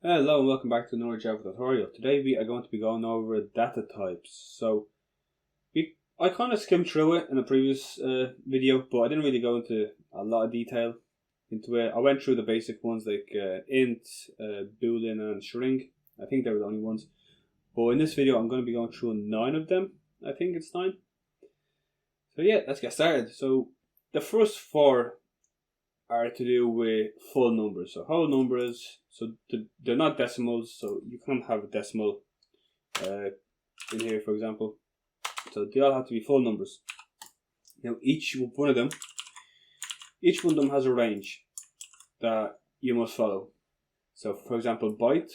Hello and welcome back to another Java tutorial. Today we are going to be going over data types. I kind of skimmed through it in a previous video, but I didn't really go into a lot of detail into it. I went through the basic ones like int, boolean and string. I think they were the only ones. But in this video I'm going to be going through 9 of them. I think it's 9. So yeah, let's get started. So the first 4 are to do with full numbers. So whole numbers, so they're not decimals, so you can't have a decimal in here, for example. So they all have to be full numbers. Now each one of them has a range that you must follow. So for example, byte,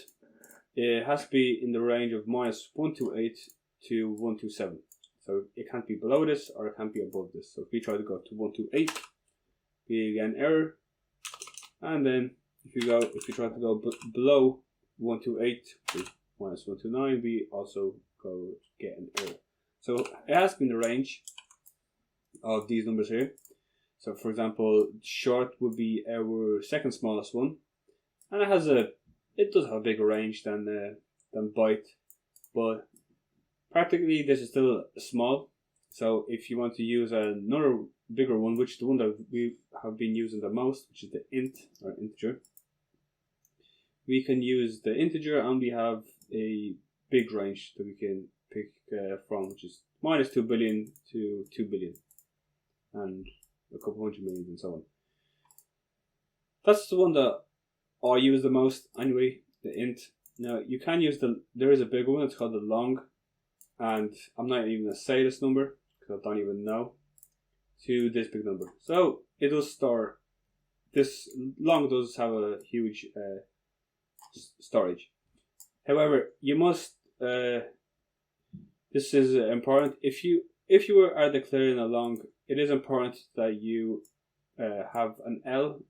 it has to be in the range of -128 to 127. So it can't be below this or it can't be above this. So if we try to go to 128, we get an error, and then if you try to go below 128 to -129, we also get an error. So it has to be in the range of these numbers here. So for example, short would be our second smallest one, and it does have a bigger range than byte, but practically this is still small. So if you want to use another bigger one, which is the one that we have been using the most, which is the int or integer, we can use the integer, and we have a big range that we can pick from, which is -2 billion to 2 billion and a couple hundred million and so on. That's the one that I use the most anyway, the int. Now you can use there is a bigger one, it's called the long, and I'm not even going to say this number because I don't even know, to this big number. So it does store, this long does have a huge storage. However, you must, this is important, if you are declaring a long, it is important that you have an L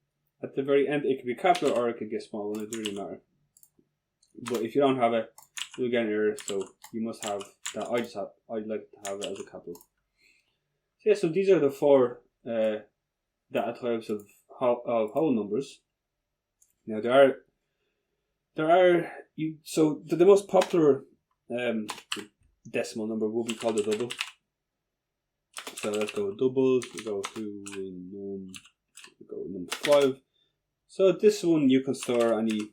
at the very end. It could be capital or it could get small, and it doesn't really matter. But if you don't have it, you'll get an error, so you must have that. I'd like to have it as a capital. So yeah, so these are the 4 data types of whole numbers. Now so the most popular decimal number will be called a double. So let's go with doubles. We go to number 5. So this one you can store any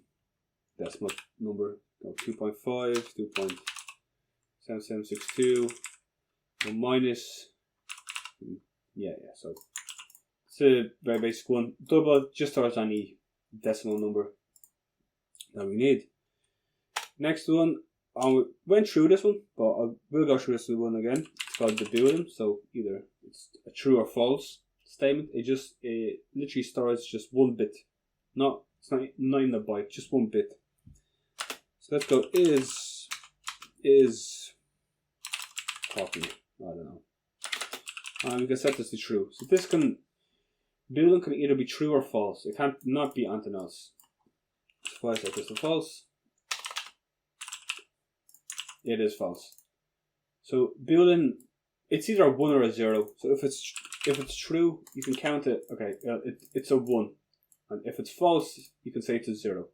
decimal number. Go 2.5, 2.7762, or minus. Yeah. So it's a very basic one. Double just stores any decimal number that we need. Next one, I went through this one, but I will go through this one again. It's called the boolean. So either it's a true or false statement. It literally stores just 1 bit. It's not even a byte, just 1 bit. So let's go is coffee. I don't know. We can set this to true. So boolean can either be true or false. It can't not be anything else. So if I set this to false, it is false. So boolean, it's either a 1 or a 0. So if it's true, you can count it. Okay, it's a 1, and if it's false, you can say it's a 0.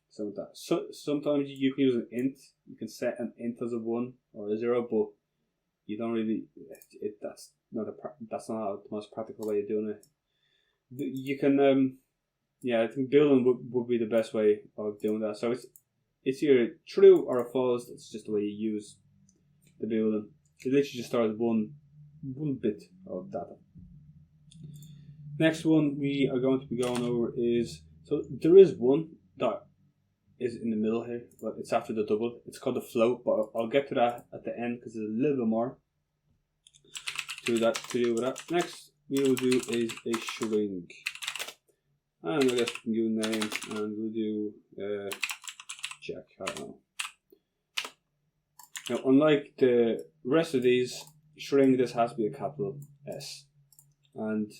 So that. So sometimes you can use an int. You can set an int as a 1 or a 0, but you don't really. That's not the most practical way of doing it. You can I think boolean would be the best way of doing that. So it's either true or a false. That's just the way you use the boolean. It literally just stores one bit of data. Next one we are going to be going over is, so there is one that is in the middle here, but it's after the double. It's called the float, but I'll get to that at the end because there's a little bit more to do with that. Next we will do is a string, and I guess we can do name, and we'll do check. I don't know. Now, unlike the rest of these, string, this has to be a capital S, and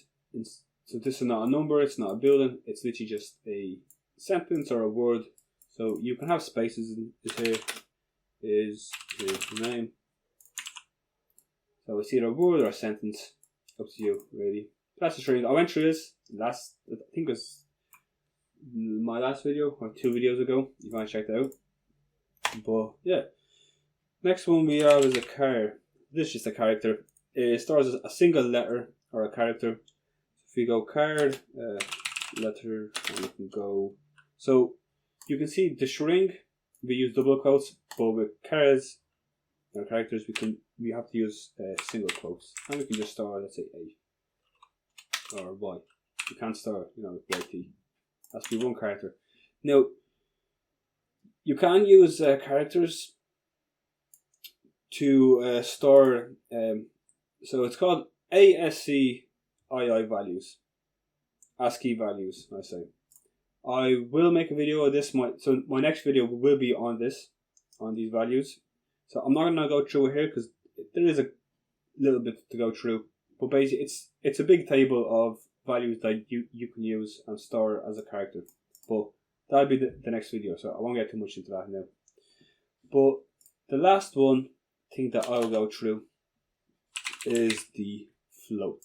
so this is not a number. It's not a boolean. It's literally just a sentence or a word. So you can have spaces in this here. Is the name. So it's either a word or a sentence. Up to you, really. That's a string. I went through this I think it was my last video or 2 videos ago. You can check that out. But yeah, next one we have is a card. This is just a character. It stores a single letter or a character. If you go card, letter, and you can go. So you can see the string. We use double quotes, but with cards or characters, we have to use single quotes, and we can just store, let's say, A or Y. You can't store, with YT. It has to be one character. Now, you can use characters to store. So it's called ASCII values, ASCII values. I say. I will make a video of this. My next video will be on these values. So I'm not gonna go through it here because there is a little bit to go through. But basically, it's a big table of values that you can use and store as a character. But that'll be the next video, so I won't get too much into that now. But the last one thing that I'll go through is the float.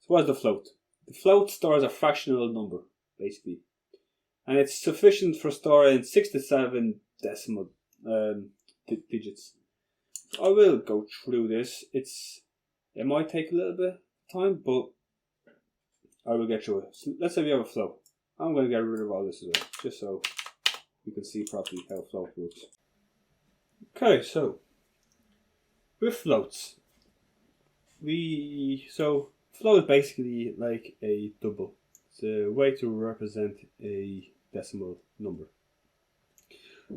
So what is the float? The float stores a fractional number, basically, and it's sufficient for storing 6 to 7 decimal digits. So I will go through this. It might take a little bit of time, but I will get through it. So let's say we have a float. I'm going to get rid of all this as well, just so you can see properly how float works. Okay, so with floats, float is basically like a double. It's a way to represent a decimal number.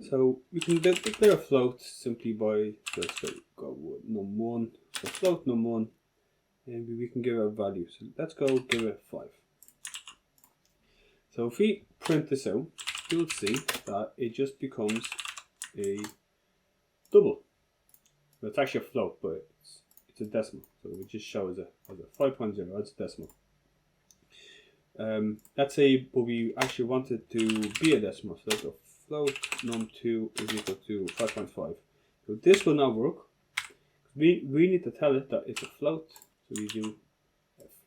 So we can declare a float simply by just go with num1. So float num1, and we can give it a value. So let's go give it 5. So if we print this out, you'll see that it just becomes a double. Well, it's actually a float, but it's a decimal. So we just show as a 5.0. That's a decimal. Let's say, but we actually want it to be a decimal. So let's go float num2 is equal to 5.5. So this will not work. We need to tell it that it's a float. So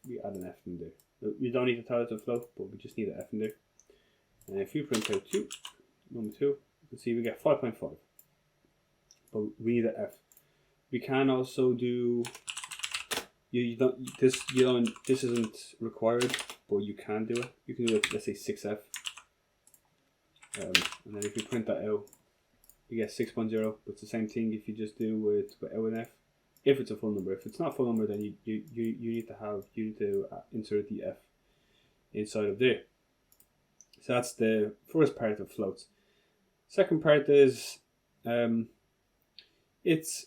we add an F in there. We don't need to tell it to float, but we just need an F in there. And if you print out number 2, you can see we get 5.5. But we need an F. We can also do. This isn't required, but you can do it. You can do it. Let's say 6F. And then if you print that out, you get 6.0. But it's the same thing if you just do with L and F. If it's a full number. If it's not a full number, then you need to insert the F inside of there. So that's the first part of floats. Second part is it's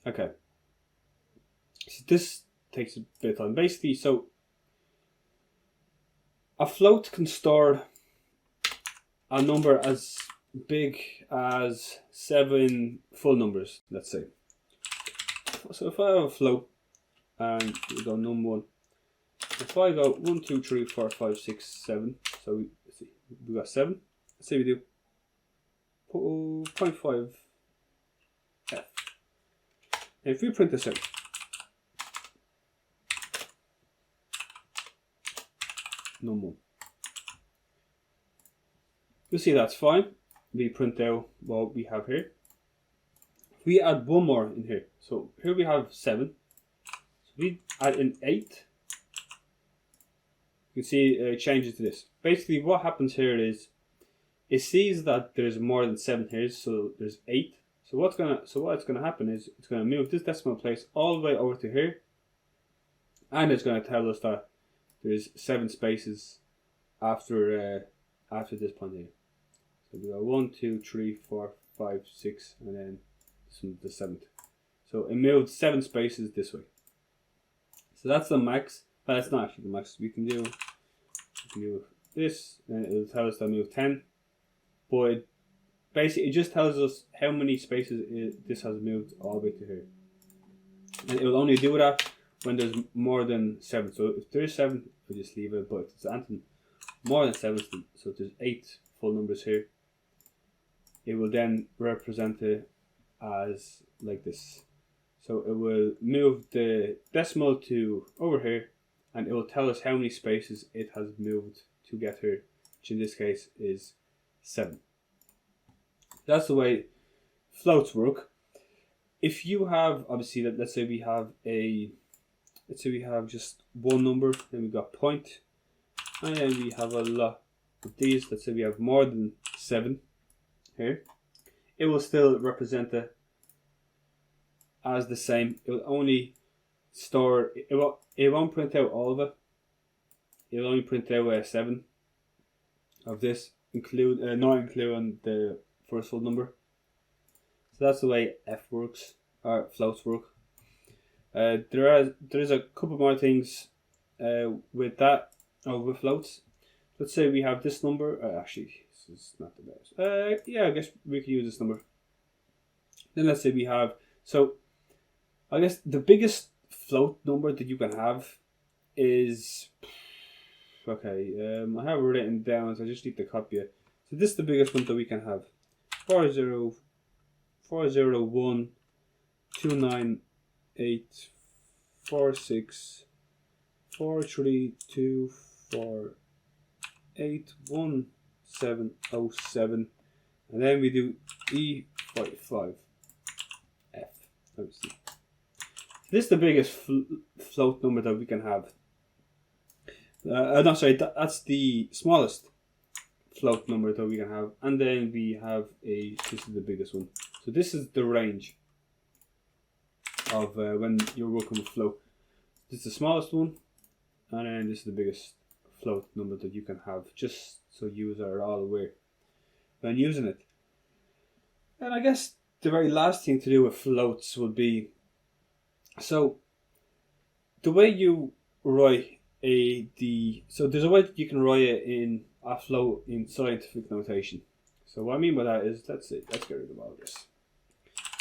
okay. So this takes a bit of time. Basically, so a float can store a number as big as 7 full numbers, let's say. So if I have a float and we go num1, if I go 1, 2, 3, 4, 5, 6, 7, so we got 7. Let's say we do 0.5 F. And if we print this out, num1, you'll see that's fine. We print out what we have here. We add one more in here. So here we have 7. So we add in 8. You can see it changes to this. Basically what happens here is it sees that there's more than 7 here, so there's 8. So what's gonna happen is it's gonna move this decimal place all the way over to here, and it's gonna tell us that there's 7 spaces after this point here. So we go 1, 2, 3, 4, 5, 6, and then the 7th. So it moved 7 spaces this way. So that's the max. But that's not actually the max. We can do this, and it'll tell us that move 10. But basically, it just tells us how many spaces this has moved all the way to here. And it will only do that when there's more than 7. So if there's 7, we'll just leave it. But if it's anything more than 7, so if there's 8 full numbers here, it will then represent it as like this. So it will move the decimal to over here, and it will tell us how many spaces it has moved to get here, which in this case is 7. That's the way floats work. If you have, obviously, let's say we have just one number, then we got point, and then we have a lot of these. Let's say we have more than 7 here. It will still represent it as the same. It will only store. It won't print out all of it. It will only print out 7 of this, not including the first full number. So that's the way F works, or floats work. There's a couple more things with that, or with floats. Let's say we have this number. Actually, this is not the best. Yeah, I guess we can use this number. Then let's say we have. So, I guess the biggest float number that you can have is. Okay, I have it written down, so I just need to copy it. So this is the biggest one that we can have. 401 298 46 4324 1707, and then we do E45F. Obviously, this is the biggest float number that we can have. No, sorry, that's the smallest float number that we can have, and then we have this is the biggest one. So this is the range of when you're working with float. This is the smallest one, and then this is the biggest float number that you can have, just so you are all aware when using it. And I guess the very last thing to do with floats would be, so the way you write so there's a way that you can write it in a float in scientific notation. So what I mean by that is, let's get rid of all this.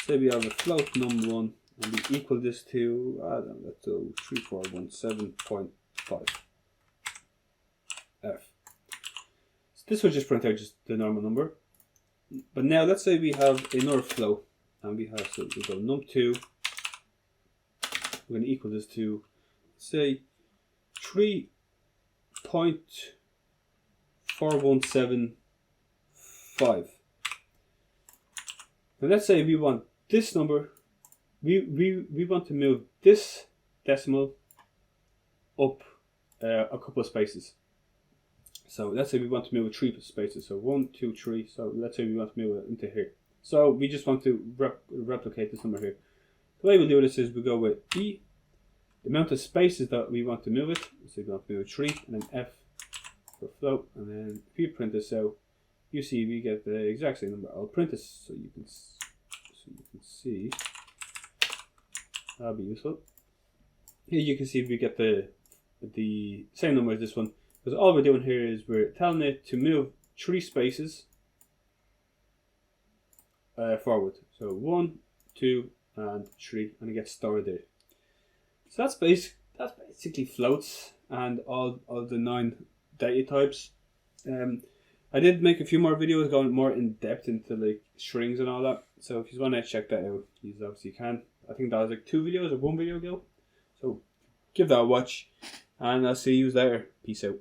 Say we have a float num1, and we equal this to, I don't know, let's do 3417.5 F. So this will just print out just the normal number. But now let's say we have another float, and we have, so we go num2, we're going to equal this to, say, 3.4175. Now let's say we want this number, we want to move this decimal up a couple of spaces. So let's say we want to move it 3 spaces. So 1, 2, 3. So let's say we want to move it into here. So we just want to replicate this number here. The way we'll do this is we go with E, the amount of spaces that we want to move it. So we want to move it 3, and then F for float. And then if you print this out, you see we get the exact same number. I'll print this so you can see. That'll be useful. Here you can see we get the same number as this one, because all we're doing here is we're telling it to move 3 spaces forward. So 1, 2, and 3, and it gets stored there. So that's basically floats and all the 9 data types. I did make a few more videos going more in depth into like strings and all that. So if you want to check that out, you obviously can. I think that was like 2 videos or 1 video ago. So give that a watch, and I'll see you later. Peace out.